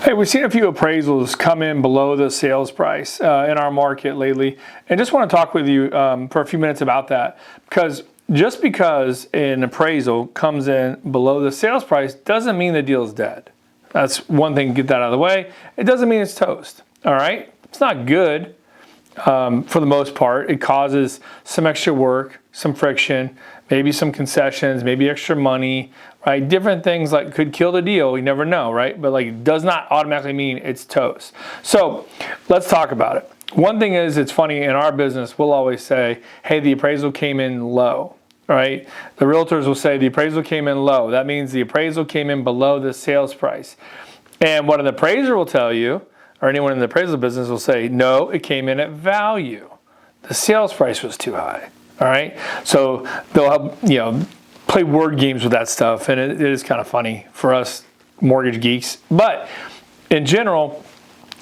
Hey, we've seen a few appraisals come in below the sales price in our market lately, and just want to talk with you for a few minutes about that. Because just because an appraisal comes in below the sales price doesn't mean the deal is dead. That's one thing, get that out of the way. It doesn't mean it's toast, all right? It's not good for the most part. It causes some extra work, some friction, maybe some concessions, maybe extra money, right? Different things like could kill the deal. You never know, right? But like it does not automatically mean it's toast. So let's talk about it. One thing is, it's funny, in our business, we'll always say, hey, the appraisal came in low, right? The realtors will say the appraisal came in low. That means the appraisal came in below the sales price. And what an appraiser will tell you, or anyone in the appraisal business will say, no, it came in at value. The sales price was too high. All right, so they'll play word games with that stuff, and it is kind of funny for us mortgage geeks. But in general,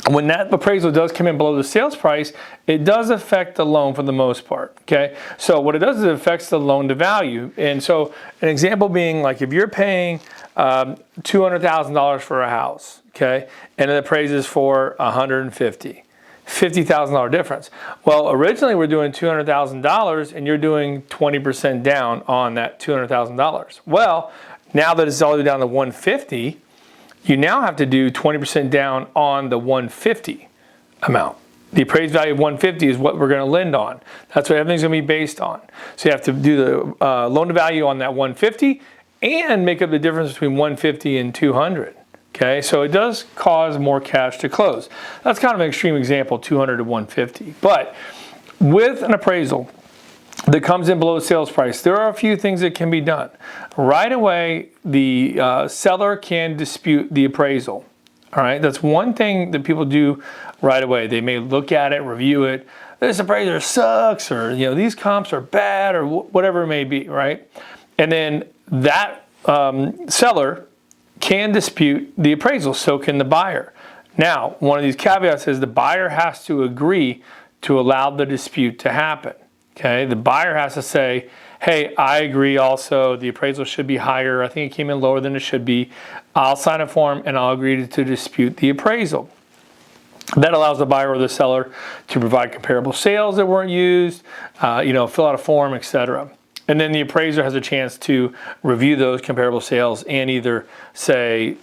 when that appraisal does come in below the sales price, it does affect the loan for the most part. Okay, so what it does is it affects the loan to value. And so an example being, like, if you're paying $200,000 for a house, okay, and it appraises for $150,000. $50,000 difference. Well, originally we're doing $200,000 and you're doing 20% down on that $200,000. Well, now that it's all the way down to $150,000, you now have to do 20% down on the $150,000 amount. The appraised value of $150,000 is what we're going to lend on. That's what everything's going to be based on. So you have to do the loan to value on that $150,000 and make up the difference between $150,000 and $200,000. Okay, so it does cause more cash to close. That's kind of an extreme example, 200 to 150. But with an appraisal that comes in below the sales price, there are a few things that can be done. Right away, the seller can dispute the appraisal. All right, that's one thing that people do right away. They may look at it, review it. This appraiser sucks, or these comps are bad, or whatever it may be, right? And then that seller can dispute the appraisal, so can the buyer. Now, one of these caveats is the buyer has to agree to allow the dispute to happen. Okay, the buyer has to say, hey, I agree also, the appraisal should be higher. I think it came in lower than it should be. I'll sign a form and I'll agree to dispute the appraisal. That allows the buyer or the seller to provide comparable sales that weren't used, fill out a form, etc. And then the appraiser has a chance to review those comparable sales and either say,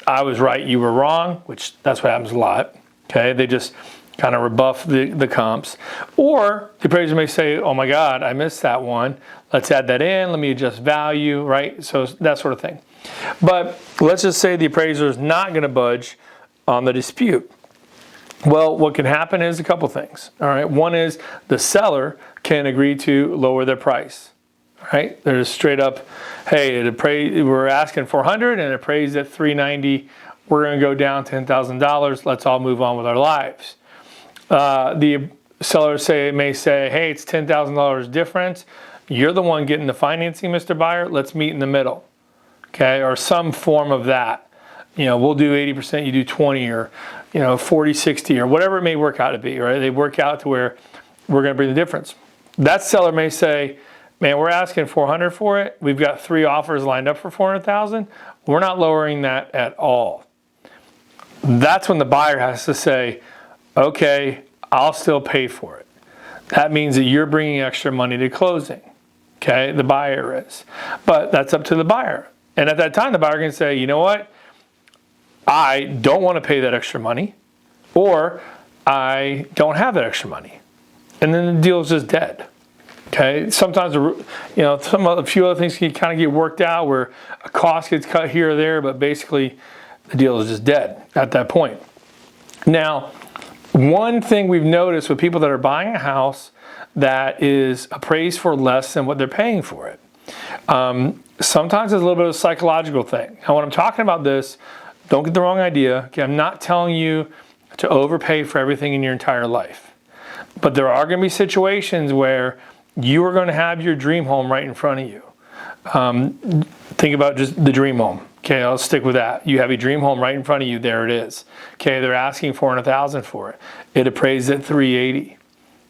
I was right, you were wrong, which that's what happens a lot. Okay, they just kind of rebuff the comps. Or the appraiser may say, oh my God, I missed that one. Let's add that in, let me adjust value, right? So that sort of thing. But let's just say the appraiser is not going to budge on the dispute. Well, what can happen is a couple things. All right, one is the seller can agree to lower their price. Right? They're just straight up, hey, we're asking $400 and it appraised at $390. We're going to go down $10,000. Let's all move on with our lives. The seller may say, hey, it's $10,000 difference. You're the one getting the financing, Mr. Buyer. Let's meet in the middle. Okay, or some form of that. We'll do 80%, you do 20, or 40, 60, or whatever it may work out to be. Right? They work out to where we're going to bring the difference. That seller may say, man, we're asking $400 for it. We've got 3 offers lined up for $400,000. We're not lowering that at all. That's when the buyer has to say, okay, I'll still pay for it. That means that you're bringing extra money to closing. Okay, the buyer is. But that's up to the buyer. And at that time, the buyer can say, you know what? I don't want to pay that extra money, or I don't have that extra money. And then the deal is just dead. Okay, sometimes a few other things can kind of get worked out where a cost gets cut here or there, but basically the deal is just dead at that point. Now, one thing we've noticed with people that are buying a house that is appraised for less than what they're paying for it, sometimes it's a little bit of a psychological thing. Now, when I'm talking about this, don't get the wrong idea. Okay, I'm not telling you to overpay for everything in your entire life, but there are going to be situations where you are going to have your dream home right in front of you. Think about just the dream home. Okay, I'll stick with that. You have a dream home right in front of you. There it is. Okay, they're asking $400,000 for it. It appraised at $380,000.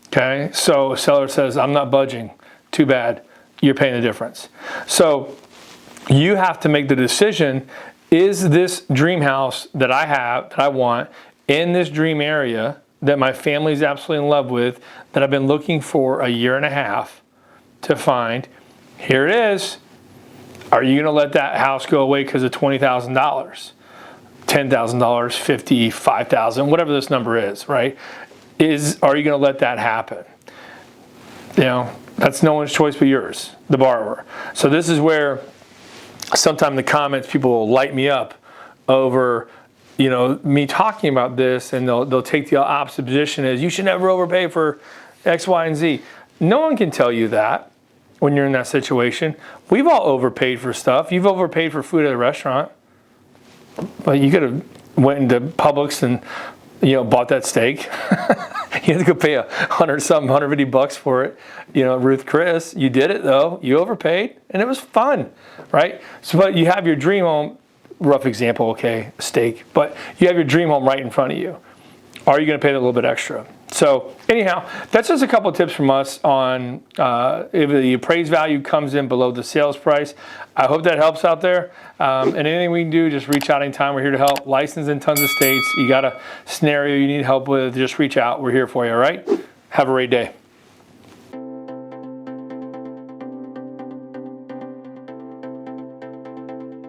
Okay, so seller says, I'm not budging. Too bad. You're paying the difference. So you have to make the decision is this dream house that I have, that I want, in this dream area that my family's absolutely in love with, that I've been looking for a year and a half to find? Here it is. Are you going to let that house go away because of $20,000, $10,000, $50,000, $5,000, whatever this number is, right? Are you going to let that happen? You know, that's no one's choice but yours, the borrower. So this is where sometimes in the comments people will light me up over, you know, me talking about this, and they'll take the opposite position as you should never overpay for X, Y, and Z. No one can tell you that when you're in that situation. We've all overpaid for stuff. You've overpaid for food at a restaurant. But you could have went into Publix and, you know, bought that steak. You had to go pay $150 for it. You know, Ruth Chris, you did it though. You overpaid, and it was fun, right? So, but you have your dream home. Rough example, okay, steak. But you have your dream home right in front of you. Are you going to pay a little bit extra? So anyhow, that's just a couple of tips from us on if the appraised value comes in below the sales price. I hope that helps out there. And anything we can do, just reach out anytime. We're here to help. Licensed in tons of states. You got a scenario you need help with, just reach out. We're here for you, all right? Have a great day.